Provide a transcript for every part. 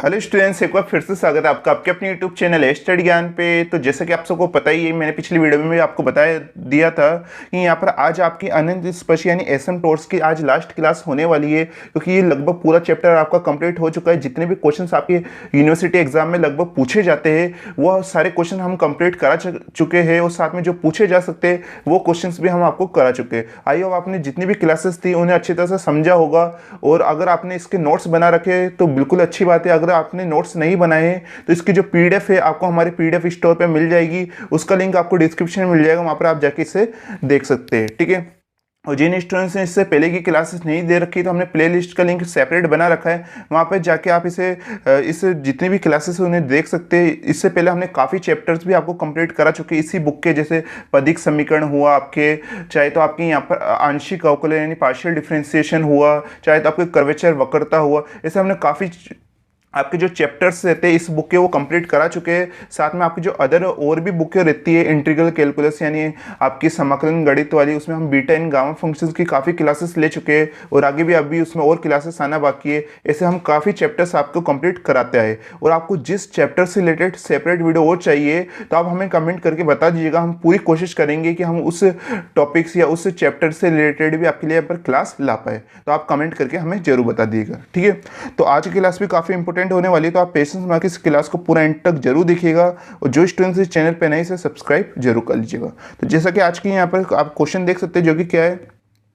Hello students, एक बार फिर से स्वागत है आपका आपके अपने यूट्यूब चैनल है स्टडी ज्ञान पे। तो जैसा कि आप सबको पता ही है, मैंने पिछली वीडियो में भी आपको बताया दिया था कि यहाँ पर आज आपकी अनंत स्पर्श यानी एसएम टॉर्स की आज लास्ट क्लास होने वाली है, क्योंकि ये लगभग पूरा चैप्टर आपका कंप्लीट हो चुका है। जितने भी क्वेश्चंस आपके यूनिवर्सिटी एग्जाम में लगभग पूछे जाते हैं वो सारे क्वेश्चन हम कंप्लीट करा चुके हैं, और साथ में जो पूछे जा सकते हैं वो क्वेश्चन भी हम आपको करा चुके हैं। आई होप आपने जितनी भी क्लासेस थी उन्हें अच्छी तरह से समझा होगा, और अगर आपने इसके नोट्स बना रखे तो बिल्कुल अच्छी बात है। अगर आपने नोट्स नहीं बनाए हैं तो इसकी जो पीडीएफ है आपको हमारे पीडीएफ स्टोर पे मिल जाएगी, उसका लिंक आपको डिस्क्रिप्शन में मिल जाएगा, वहां पर आप जाके इसे देख सकते हैं। ठीक है, और जिन स्टूडेंट्स ने इससे पहले की क्लासेस नहीं दे रखी तो हमने प्लेलिस्ट का लिंक सेपरेट बना रखा है, वहाँ पर जाके आप इस जितनी भी क्लासेस उन्हें देख सकते हैं। इससे पहले हमने काफ़ी चैप्टर्स भी आपको कंप्लीट करा चुके इसी बुक के, जैसे पदिक समीकरण हुआ आपके, चाहे तो आपके यहाँ पर आंशिक अवकलन यानी पार्शियल डिफरेंशिएशन हुआ, चाहे तो आपके कर्वेचर वक्रता हुआ। ऐसे हमने काफ़ी आपके जो चैप्टर्स रहते हैं इस बुक के वो कंप्लीट करा चुके हैं। साथ में आपकी जो अदर और भी बुकें रहती है, इंटीग्रल कैलकुलस यानी आपकी समाकलन गणित वाली, उसमें हम बीटा एंड गामा फंक्शंस की काफ़ी क्लासेस ले चुके हैं, और आगे भी अभी उसमें और क्लासेस आना बाकी है। ऐसे हम काफ़ी चैप्टर्स आपको कंप्लीट कराते हैं। और आपको जिस चैप्टर से रिलेटेड सेपरेट वीडियो और चाहिए तो आप हमें कमेंट करके बता दीजिएगा। हम पूरी कोशिश करेंगे कि हम उस टॉपिक्स या उस चैप्टर से रिलेटेड भी आपके लिए यहाँ पर क्लास ला पाए, तो आप कमेंट करके हमें जरूर बता दीजिएगा। ठीक है, तो आज की क्लास भी काफ़ी इंपॉर्टेंट होने वाली है, तो आप पेशेंस में आके इस क्लास को पूरा एंड तक जरूर देखिएगा, और जो स्टूडेंट्स इस चैनल पे नए से सब्सक्राइब जरूर कर लीजिएगा। तो जैसा कि आज की यहाँ पर आप क्वेश्चन देख सकते हैं, जो कि क्या है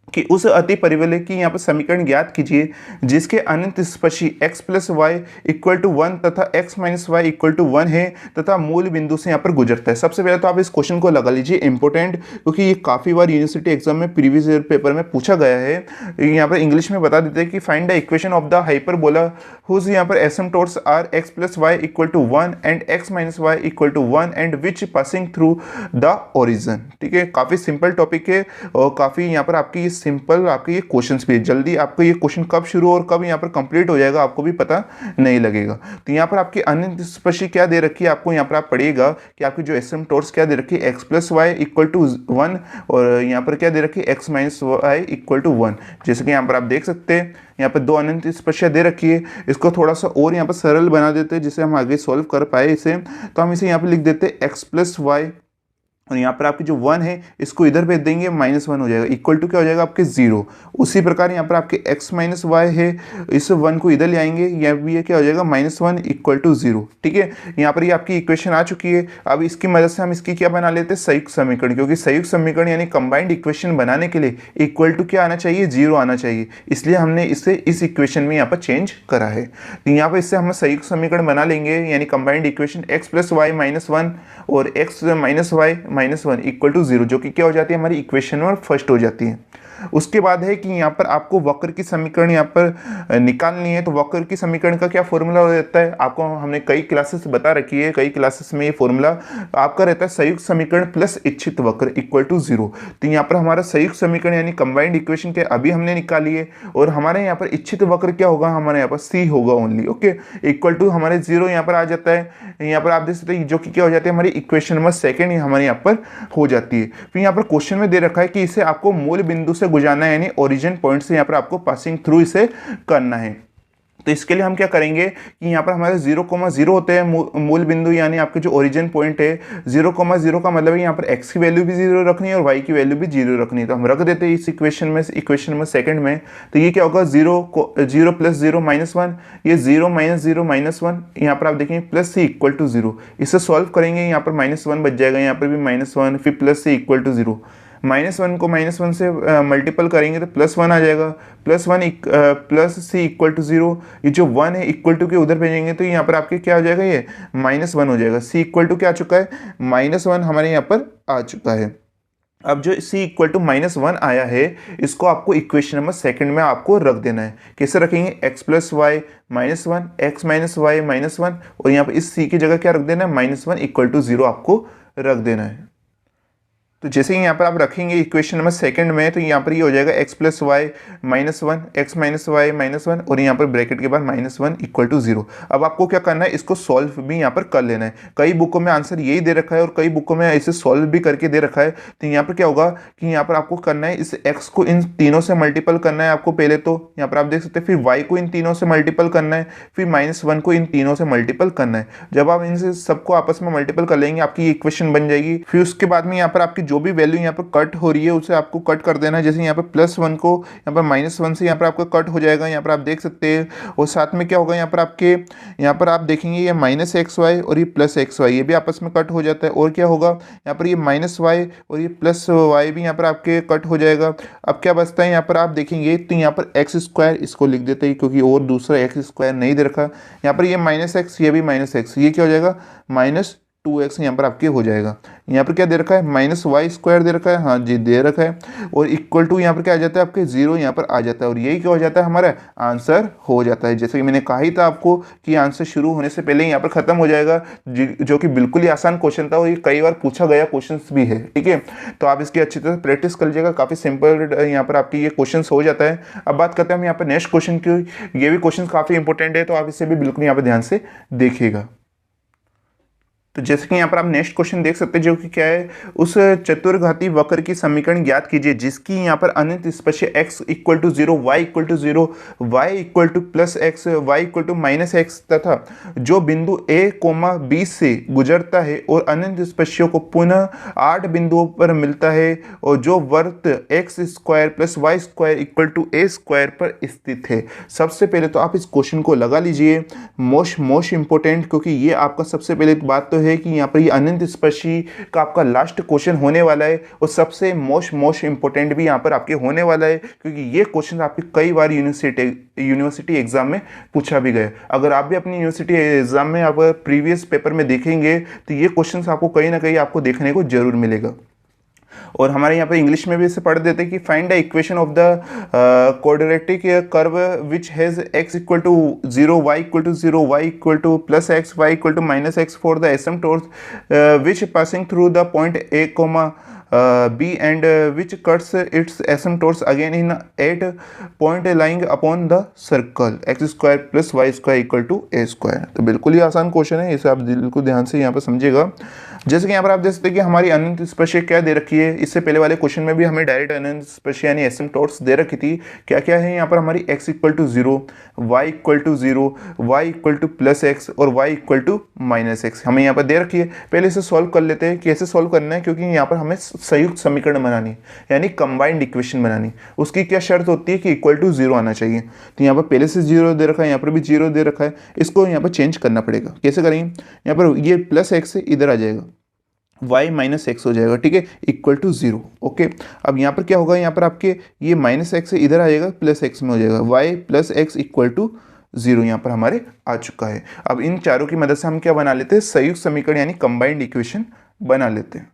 कि उस अति परिवलय की यहाँ पर समीकरण ज्ञात कीजिए जिसके अनंत स्पर्शी x plus Y equal to 1 तथा x minus Y equal to 1 है तथा मूल बिंदु से यहाँ पर गुजरता है। सबसे पहले तो आप इस क्वेश्चन को लगा लीजिए इंपॉर्टेंट, क्योंकि ये काफ़ी बार यूनिवर्सिटी एग्जाम में प्रीवियस ईयर पेपर में पूछा गया है। यहाँ पर इंग्लिश में बता देते हैं कि find the equation of the hyperbola whose यहाँ पर asymptotes are x plus Y equal to 1 and x minus Y equal to 1 and which passing through the origin. ठीक है, काफ़ी सिंपल टॉपिक है, और काफ़ी यहाँ पर आपकी सिंपल आपके ये क्वेश्चंस भी है। जल्दी आपको ये क्वेश्चन कब शुरू और कब यहाँ पर कंप्लीट हो जाएगा आपको भी पता नहीं लगेगा। तो यहाँ पर आपकी अनंत स्पर्शी क्या दे रखी है आपको, यहाँ पर आप पढ़िएगा कि आपकी जो एसिम्पटोट्स क्या दे रखी है x plus Y equal to 1, और यहाँ पर क्या दे रखी है x minus Y equal to 1। जैसे कि यहाँ पर आप देख सकते हैं यहाँ पर दो अनंत स्पर्शियाँ दे रखी है। इसको थोड़ा सा और यहाँ पर सरल बना देते हैं जिसे हम आगे सॉल्व कर पाए इसे। तो हम इसे यहाँ पर लिख देते हैं x प्लस वाई, और यहाँ पर आपकी जो 1 है इसको इधर भेज देंगे, -1 हो जाएगा, इक्वल टू क्या हो जाएगा आपके 0। उसी प्रकार यहाँ पर आपके x माइनस वाई है, इस 1 को इधर ले आएंगे, यह भी है क्या हो जाएगा -1 इक्वल टू 0। ठीक है, यहाँ पर ये आपकी इक्वेशन आ चुकी है। अब इसकी मदद से हम इसकी क्या बना लेते हैं, संयुक्त समीकरण, क्योंकि संयुक्त समीकरण यानी कंबाइंड इक्वेशन बनाने के लिए इक्वल टू क्या आना चाहिए, 0 आना चाहिए, इसलिए हमने इसे इस इक्वेशन में यहाँ पर चेंज करा है। तो यहाँ पर इससे हम संयुक्त समीकरण बना लेंगे, यानी combined equation x plus y -1 और x minus y -1 equal to 0, जो कि क्या हो जाती है हमारी इक्वेशन नंबर फर्स्ट हो जाती है। उसके बाद है कि यहाँ पर आपको वक्र की समीकरण यहाँ पर निकालनी है। तो वक्र की समीकरण का क्या फॉर्मूला रहता है, आपको हमने कई क्लासेस बता रखी है, कई क्लासेस में ये फॉर्मूला आपका रहता है संयुक्त समीकरण प्लस इच्छित वक्र इक्वल टू 0। तो यहाँ पर हमारा संयुक्त समीकरण यानी कंबाइंड इक्वेशन के अभी हमने निकाली है, और हमारे यहाँ पर इच्छित वक्र क्या होगा, हमारे यहाँ पर c होगा ओनली। ओके, इक्वल टू हमारे 0 यहाँ पर आ जाता है। यहाँ पर आप देख सकते हैं जो कि क्या हो जाती है हमारी इक्वेशन नंबर सेकेंड हमारे यहाँ पर हो जाती है। फिर यहाँ पर क्वेश्चन में दे रखा है कि इसे आपको मूल बिंदु से गुजारना है, यानी ओरिजिन पॉइंट से यहाँ पर आपको पासिंग थ्रू इसे करना है। तो इसके लिए हम क्या करेंगे कि यहाँ पर हमारे 0,0 होते हैं मूल बिंदु, यानी आपके जो ओरिजिन पॉइंट है 0,0 का मतलब है यहाँ पर x की वैल्यू भी 0 रखनी है और y की वैल्यू भी 0 रखनी है। तो हम रख देते हैं इस इक्वेशन में, इक्वेशन नंबर सेकंड में। तो ये क्या होगा, 0 प्लस 0 -1, ये 0 -0 -1, यहाँ पर आप देखेंगे प्लस c इक्वल टू 0। इसे सॉल्व करेंगे, यहाँ पर -1 बच जाएगा, यहाँ पर भी -1, फिर प्लस c इक्वल टू 0। -1 को -1 से मल्टीपल करेंगे तो +1 आ जाएगा, प्लस c इक्वल टू 0। ये जो 1 है इक्वल टू के उधर भेजेंगे तो यहाँ पर आपके क्या हो जाएगा, ये -1 हो जाएगा। c इक्वल टू क्या आ चुका है, -1 हमारे यहाँ पर आ चुका है। अब जो c इक्वल टू -1 आया है इसको आपको इक्वेशन नंबर सेकंड में आपको रख देना है। कैसे रखेंगे, x plus y -1, x minus y -1, और यहाँ पर इस c की जगह क्या रख देना है, -1 इक्वल टू 0 आपको रख देना है। तो जैसे ही यहाँ पर आप रखेंगे इक्वेशन नंबर सेकंड में, तो यहाँ पर ये हो जाएगा x plus y minus one, x minus y minus one, और यहाँ पर ब्रैकेट के बाद minus one equal to zero. अब आपको क्या करना है, इसको सॉल्व भी यहाँ पर कर लेना है। कई बुकों में आंसर यही दे रखा है और कई बुकों में इसे सॉल्व भी करके दे रखा है। तो यहाँ पर क्या होगा कि यहाँ पर आपको करना है, इस x को इन तीनों से मल्टीपल करना है आपको पहले। तो यहाँ पर आप देख सकते हैं, फिर y को इन तीनों से मल्टीपल करना है, फिर माइनस वन को इन तीनों से मल्टीपल करना है। जब आप इनसे सबको आपस में मल्टीपल कर लेंगे, आपकी इक्वेशन बन जाएगी। फिर उसके बाद में यहाँ पर आपकी जो भी वैल्यू यहाँ पर कट हो रही है उसे आपको कट कर देना है। जैसे यहाँ पर प्लस वन को यहाँ पर माइनस वन से यहाँ पर आपका कट हो जाएगा, यहाँ पर आप देख सकते हैं। और साथ में क्या होगा, यहाँ पर आपके यहाँ पर आप देखेंगे ये माइनस एक्स वाई और ये प्लस एक्स वाई, ये भी आपस में कट हो जाता है। और क्या होगा, यहाँ पर ये माइनस वाई और ये प्लस वाई भी यहाँ पर आपके कट हो जाएगा। अब क्या बचता है, यहाँ पर आप देखेंगे तो यहाँ पर एक्स स्क्वायर, इसको लिख देते हैं क्योंकि और दूसरा एक्स स्क्वायर नहीं दे रखा। यहाँ पर ये माइनस एक्स, ये भी माइनस एक्स, ये क्या हो जाएगा माइनस 2x यहाँ पर आपके हो जाएगा। यहाँ पर क्या दे रखा है, माइनस वाई स्क्वायर दे रखा है, हाँ जी दे रखा है। और इक्वल टू यहाँ पर क्या आ जाता है आपके, जीरो यहाँ पर आ जाता है। और यही क्या हो जाता है, हमारा आंसर हो जाता है। जैसे कि मैंने कहा ही था आपको कि आंसर शुरू होने से पहले यहाँ पर खत्म हो जाएगा, जो कि बिल्कुल ही आसान क्वेश्चन था और ये कई बार पूछा गया क्वेश्चन भी है। ठीक है, तो आप इसकी अच्छी तरह प्रैक्टिस कर लीजिएगा, काफ़ी सिंपल यहाँ पर आपकी ये क्वेश्चन हो जाता है। अब बात करते हैं हम यहाँ पर नेक्स्ट क्वेश्चन की। ये भी क्वेश्चन काफ़ी इंपॉर्टेंट है, तो आप इसे भी बिल्कुल यहाँ पर ध्यान से देखिएगा। तो जैसे कि यहाँ पर आप नेक्स्ट क्वेश्चन देख सकते हैं, जो कि क्या है, उस चतुर्घाती वक्र की समीकरण ज्ञात कीजिए जिसकी यहाँ पर अनंत स्पर्शी x equal to zero, Y equal to zero, Y equal to plus x, y equal to minus x तथा जो बिंदु a कोमा b से गुजरता है और अनंत स्पर्शियों को पुनः 8 बिंदुओं पर मिलता है, और जो वर्त x square plus Y square equal to a square पर स्थित है। सबसे पहले तो आप इस क्वेश्चन को लगा लीजिए, मोस्ट इंपॉर्टेंट, क्योंकि ये आपका सबसे पहले बात तो है कि यहाँ पर ये अनंत स्पर्शी का आपका लास्ट क्वेश्चन होने वाला है और सबसे मोस्ट इंपॉर्टेंट भी यहाँ पर आपके होने वाला है, क्योंकि ये क्वेश्चन आपके कई बार यूनिवर्सिटी एग्जाम में पूछा भी गया। अगर आप भी अपनी यूनिवर्सिटी एग्जाम में आप प्रीवियस पेपर में देखेंगे तो ये क्वेश्चन आपको कहीं ना कहीं आपको देखने को जरूर मिलेगा। और हमारे यहाँ पर इंग्लिश में भी इसे पढ़ देते हैं कि find the equation of the quadratic curve which has x equal to zero, y equal to zero, y equal to plus X, y equal to minus X for the asymptotes which passing through the point a comma b and which cuts its asymptotes again in 8 point lying upon the circle x square plus y square equal to a square। तो बिल्कुल ही आसान question है, इसे आप बिल्कुल ध्यान से यहाँ पर समझिएगा। जैसे कि यहाँ पर आप देख सकते हैं कि हमारी अनंत स्पर्शी क्या दे रखी है। इससे पहले वाले क्वेश्चन में भी हमें डायरेक्ट अनंत स्पर्शी यानी एसिम्पटोट्स दे रखी थी। क्या क्या है यहाँ पर, हमारी x equal to zero, Y equal to zero, Y equal to plus X और Y equal to minus X हमें यहाँ पर दे रखी है। पहले इसे सॉल्व कर लेते हैं, कैसे सॉल्व करना है, क्योंकि यहाँ पर हमें संयुक्त समीकरण बनानी है यानी कंबाइंड इक्वेशन बनानी। उसकी क्या शर्त होती है कि इक्वल टू जीरो आना चाहिए। तो यहाँ पर पहले से जीरो दे रखा है, यहाँ पर भी जीरो दे रखा है, इसको यहाँ पर चेंज करना पड़ेगा। कैसे करेंगे, यहाँ पर ये प्लस एक्स से इधर आ जाएगा, y माइनस एक्स हो जाएगा, ठीक है, इक्वल टू जीरो। ओके, अब यहाँ पर क्या होगा, यहाँ पर आपके ये माइनस एक्स से इधर आ जाएगा, प्लस एक्स में हो जाएगा, y plus x equal to zero यहाँ पर हमारे आ चुका है। अब इन चारों की मदद से हम क्या बना लेते हैं, संयुक्त समीकरण यानी कंबाइंड इक्वेशन बना लेते हैं।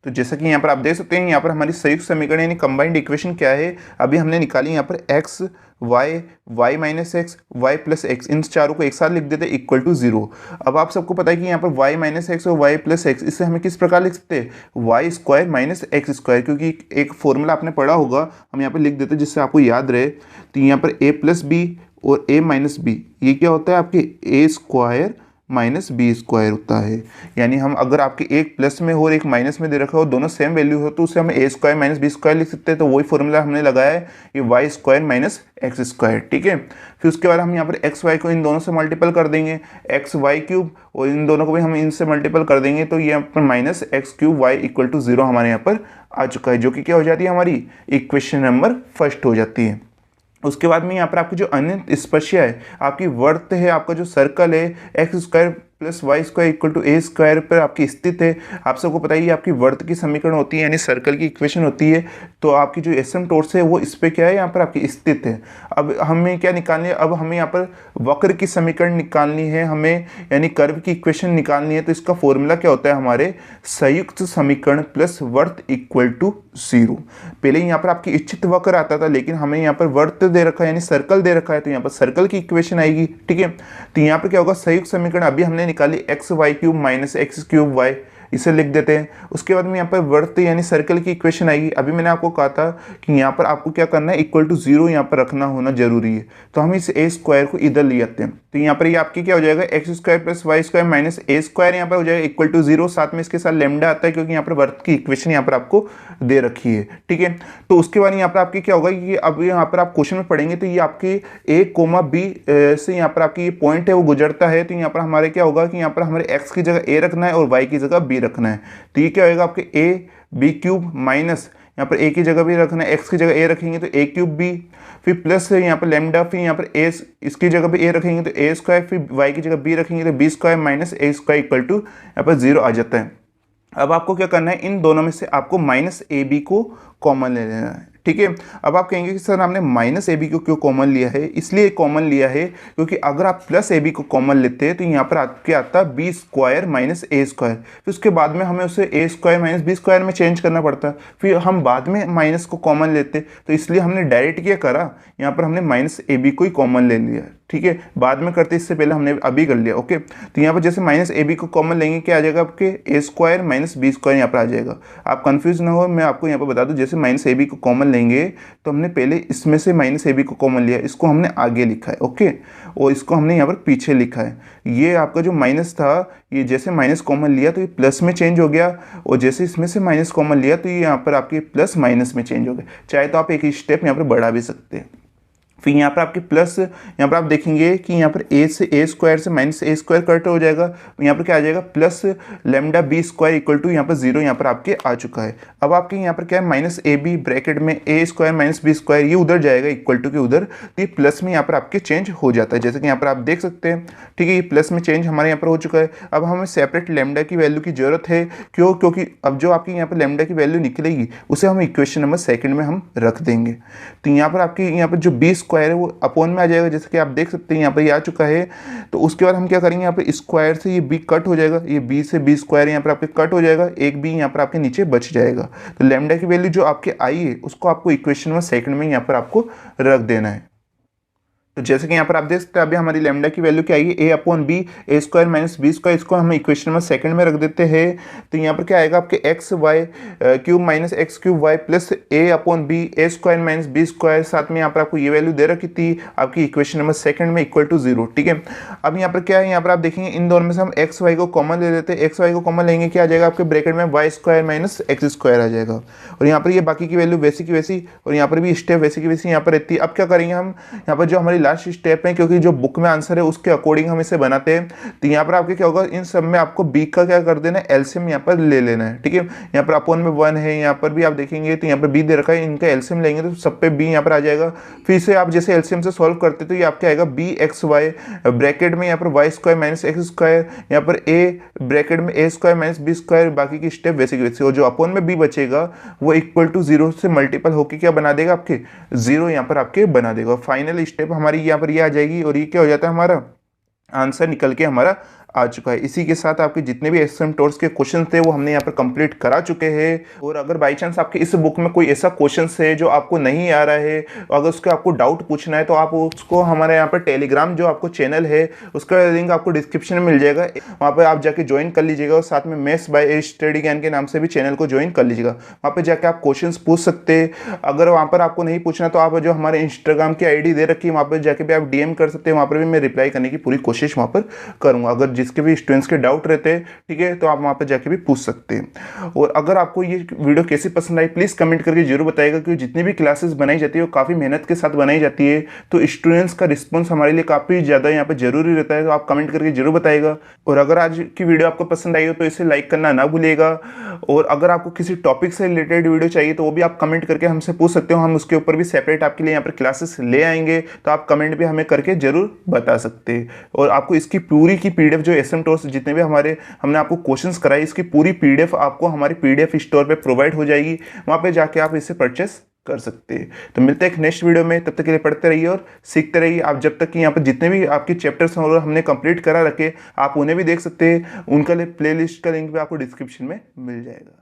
तो जैसा कि यहाँ पर आप देख सकते हैं, यहाँ पर हमारी संयुक्त समीकरण यानी कंबाइंड इक्वेशन क्या है, अभी हमने निकाली यहाँ पर x y minus X, y plus X, इन चारों को एक साथ लिख देते हैं इक्वल टू जीरो। अब आप सबको पता है कि यहाँ पर y माइनस एक्स और y प्लस एक्स, इसे हमें किस प्रकार लिख सकते हैं, y square minus x square, क्योंकि एक फॉर्मूला आपने पढ़ा होगा, हम यहाँ पर लिख देते हैं जिससे आपको याद रहे। तो यहाँ पर a प्लस बी और a माइनस बी, ये क्या होता है आपके a square minus B square होता है। यानी हम अगर आपके एक प्लस में हो और एक माइनस में दे रखा हो, दोनों सेम वैल्यू हो, तो उसे हम ए स्क्वायर माइनस बी स्क्वायर लिख सकते हैं। तो वही फॉर्मूला हमने लगाया है, ये y square minus x square, ठीक है। फिर उसके बाद हम यहाँ पर एक्स वाई को इन दोनों से मल्टीपल कर देंगे, एक्स वाई क्यूब, और इन दोनों को भी हम इनसे मल्टीपल कर देंगे, तो ये यहाँ पर minus x cube y equal to zero हमारे यहाँ पर आ चुका है, जो कि क्या हो जाती है, हमारी इक्वेशन नंबर फर्स्ट हो जाती है। उसके बाद में यहाँ पर आपकी जो अनंत स्पर्शिया है, आपकी वर्त है, आपका जो सर्कल है, x square plus Y square equal to a square पर आपकी स्थित है। आप सबको पता है ये आपकी वर्त की समीकरण होती है यानी सर्कल की इक्वेशन होती है। तो आपकी जो एसिम्पटोट्स है वो इस पे क्या है, यहाँ पर आपकी स्थित है। अब हमें क्या निकालनी है, अब हमें यहाँ पर वक्र की समीकरण निकालनी है हमें, यानी कर्व की इक्वेशन निकालनी है। तो इसका फॉर्मूला क्या होता है, हमारे संयुक्त समीकरण प्लस वर्त इक्वल टू जीरो। पहले यहाँ पर आपकी इच्छित वक्र आता था, लेकिन हमें यहाँ पर वर्त दे रखा है यानी सर्कल दे रखा है, तो यहाँ पर सर्कल की इक्वेशन आएगी, ठीक है। तो यहाँ पर क्या होगा, संयुक्त समीकरण अभी हमने निकाली x Y cube minus x cube y इसे लिख देते हैं। उसके बाद में यहाँ पर वर्त यानी सर्कल की इक्वेशन आएगी। अभी मैंने आपको कहा था कि यहाँ पर आपको क्या करना है, इक्वल टू 0 यहाँ पर रखना होना जरूरी है। तो हम इस ए स्क्वायर को इधर ले आते हैं। तो यहाँ पर ये आपकी क्या हो जाएगा, X square plus Y square minus ए स्क्वायर यहाँ पर हो जाएगा इक्वल टू 0। साथ में इसके साथ लेमडा आता है क्योंकि यहाँ पर वर्त की इक्वेशन यहाँ पर आपको दे रखी है, ठीक है। तो उसके बाद यहाँ पर आपकी क्या होगा कि अब यहाँ पर आप क्वेश्चन में पढ़ेंगे तो ये आपके ए कोमा बी से यहाँ पर आपकी ये पॉइंट है वो गुजरता है। तो यहाँ पर हमारे क्या होगा कि यहाँ पर हमारे एक्स की जगह ए रखना है और वाई की जगह बी रखना है। तो ये क्या होगा आपके ए बी क्यूब माइनस यहाँ पर ए की जगह भी रखना है, एक्स की जगह ए रखेंगे तो ए क्यूब बी, फिर प्लस यहाँ पर लेमडा, फिर यहाँ पर ए इसकी जगह भी ए रखेंगे तो ए स्क्वायर, फिर वाई की जगह बी रखेंगे तो b square minus A square equal to यहाँ पर 0 आ जाता है। अब आपको क्या करना है, इन दोनों में से आपको माइनस ए बी को कॉमन ले लेना है, ठीक है। अब आप कहेंगे कि सर हमने माइनस ए बी को क्यों कॉमन लिया है? इसलिए कॉमन लिया है क्योंकि अगर आप प्लस ए बी को कॉमन लेते हैं तो यहाँ पर आपके आता बी स्क्वायर माइनस ए स्क्वायर, फिर उसके बाद में हमें उसे ए स्क्वायर माइनस बी स्क्वायर में चेंज करना पड़ता, फिर हम बाद में माइनस को कॉमन लेते। तो इसलिए हमने डायरेक्ट क्या करा, यहाँ पर हमने माइनस ए बी को ही कॉमन ले लिया, ठीक है। बाद में करते इससे पहले हमने अभी कर लिया, ओके। तो यहाँ पर जैसे माइनस ए बी को कॉमन लेंगे क्या आ जाएगा आपके ए स्क्वायर माइनस बी स्क्वायर यहाँ पर आ जाएगा। आप कंफ्यूज ना हो, मैं आपको यहाँ पर बता दूँ, जैसे माइनस ए बी को कॉमन लेंगे तो हमने पहले इसमें से माइनस ए बी को कॉमन लिया, इसको हमने आगे लिखा है, ओके, और इसको हमने यहाँ पर पीछे लिखा है। ये आपका जो माइनस था ये जैसे माइनस कॉमन लिया तो ये प्लस में चेंज हो गया, और जैसे इसमें से माइनस कॉमन लिया तो ये यहाँ पर आपके प्लस माइनस में चेंज हो गया। चाहे तो आप एक स्टेप यहाँ पर बढ़ा भी सकते हैं। फिर यहाँ पर आपके प्लस, यहाँ पर आप देखेंगे कि यहाँ पर ए से ए स्क्वायर से माइनस ए स्क्वायर कट हो जाएगा, यहाँ पर क्या आ जाएगा plus lambda b square equal to यहाँ पर 0 यहाँ पर आपके आ चुका है। अब आपके यहाँ पर क्या है, माइनस ए बी ब्रैकेट में a square minus B square ये उधर जाएगा इक्वल टू के उधर, तो ये प्लस में यहाँ पर आपके चेंज हो जाता है, जैसे कि यहाँ पर आप देख सकते हैं, ठीक है। ये प्लस में चेंज हमारे यहाँ पर हो चुका है। अब हमें सेपरेट लेमडा की वैल्यू की जरूरत है, क्यों? क्योंकि अब जो आपकी यहाँ पर लेमडा की वैल्यू निकलेगी उसे हम इक्वेशन नंबर सेकंड में हम रख देंगे। तो यहाँ पर आपके यहाँ पर जो बी स्क्वायर है वो अपॉन में आ जाएगा, जैसे कि आप देख सकते हैं यहाँ पर ये आ चुका है। तो उसके बाद हम क्या करेंगे, यहाँ पर स्क्वायर से ये बी कट हो जाएगा, ये बी से बी स्क्वायर यहाँ पर आपके कट हो जाएगा, एक बी यहाँ पर आपके नीचे बच जाएगा। तो लेमडा की वैल्यू जो आपके आई है उसको आपको इक्वेशन में सेकंड में यहाँ पर आपको रख देना है। तो जैसे कि यहाँ पर आप देख सकते हैं अभी हमारी लेमडा की वैल्यू क्या आएगी, ए upon B A square minus B square, इसको हम इक्वेशन नंबर सेकंड में रख देते हैं। तो यहाँ पर क्या आएगा आपके X Y cube minus x cube Y plus A upon B A square minus B square, साथ में यहाँ पर आपको ये वैल्यू दे रखी थी आपकी इक्वेशन नंबर सेकंड में इक्वल टू 0, ठीक है। अब यहाँ पर क्या है, यहाँ पर आप देखेंगे इन दोनों में से हम एक्स वाई को कॉमन ले लेते हैं। एक्स वाई को कॉमन लेंगे क्या आ जाएगा आपके ब्रैकेट में Y square minus x square आ जाएगा, और यहाँ पर ये बाकी की वैल्यू वैसी की वैसी, और यहाँ पर भी स्टेप वैसी की वैसी यहाँ पर रहती है। अब क्या करेंगे हम, यहाँ पर जो हमारी लास्ट स्टेप है, क्योंकि जो बुक में आंसर है उसके अकॉर्डिंग हम इसे बनाते हैं, तो यहाँ पर आपके क्या होगा, इन सब में आपको बी का क्या कर देना है, एलसीएम यहाँ पर ले लेना है, ठीक है। यहाँ पर अपॉन में 1 है, यहाँ पर भी आप देखेंगे तो यहाँ पर बी दे रखा है, इनका एलसीएम लेंगे तो सब पे बी यहाँ पर आ जाएगा। फिर से आप जैसे एलसीएम से सॉल्व करते तो ये आपके आएगा बी एक्स वाई ब्रैकेट में यहाँ पर y square minus x square, यहाँ पर ए ब्रैकेट में a square minus B square, बाकी की स्टेप वैसे की वैसे, और जो अपॉन में बी बचेगा वो इक्वल टू 0 से मल्टीपल होकर क्या बना देगा आपके 0 यहाँ पर आपके बना देगा। फाइनल स्टेप हमारी यहाँ पर ये आ जाएगी, और ये क्या हो जाता है, हमारा आंसर निकल के हमारा आ चुका है। इसी के साथ आपके जितने भी एसएम टोर्स के क्वेश्चन थे वो हमने यहाँ पर कंप्लीट करा चुके हैं। और अगर बाई चांस आपके इस बुक में कोई ऐसा क्वेश्चन है जो आपको नहीं आ रहा है, अगर उसके आपको डाउट पूछना है तो आप उसको हमारे यहाँ पर टेलीग्राम जो आपको चैनल है उसका लिंक आपको डिस्क्रिप्शन में मिल जाएगा, वहाँ पर आप जाके ज्वाइन कर लीजिएगा, और साथ में मैथ्स बाय स्टडी ज्ञान के नाम से भी चैनल को ज्वाइन कर लीजिएगा। वहाँ पर जाके आप क्वेश्चन पूछ सकते हैं। अगर वहाँ पर आपको नहीं पूछना तो आप जो हमारे इंस्टाग्राम की ID दे रखी है वहाँ पर जाके भी आप DM कर सकते हैं, वहाँ पर भी मैं रिप्लाई करने की पूरी कोशिश वहाँ पर करूँगा। अगर जिसके भी स्टूडेंट्स के डाउट रहते हैं, ठीक है, तो आप वहाँ पर जाके भी पूछ सकते हैं। और अगर आपको ये वीडियो कैसी पसंद आई प्लीज़ कमेंट करके जरूर बताइएगा, क्योंकि जितनी भी क्लासेस बनाई जाती है वो काफ़ी मेहनत के साथ बनाई जाती है, तो स्टूडेंट्स का रिस्पॉन्स हमारे लिए काफ़ी ज़्यादा यहाँ पर जरूरी रहता है। तो आप कमेंट करके जरूर बताइएगा। और अगर आज की वीडियो आपको पसंद आई हो तो इसे लाइक करना ना भूलिएगा। और अगर आपको किसी टॉपिक से रिलेटेड वीडियो चाहिए तो वो भी आप कमेंट करके हमसे पूछ सकते हो, हम उसके ऊपर भी सेपरेट आपके लिए यहाँ पर क्लासेस ले आएंगे, तो आप कमेंट भी हमें करके जरूर बता सकते हैं। और आपको इसकी पूरी की PDF जो एसएम टोर्स जितने भी हमने आपको क्वेश्चंस कराए, इसकी पूरी PDF आपको हमारी PDF स्टोर पे प्रोवाइड हो जाएगी, वहां पे जाके आप इसे परचेस कर सकते हैं। तो मिलते हैं एक नेक्स्ट वीडियो में, तब तक के लिए पढ़ते रहिए और सीखते रहिए। आप जब तक कि यहाँ पर जितने भी आपके चैप्टर्स और हमने कंप्लीट करा रखे आप उन्हें भी देख सकते हैं, उनका प्लेलिस्ट का लिंक भी आपको डिस्क्रिप्शन में मिल जाएगा।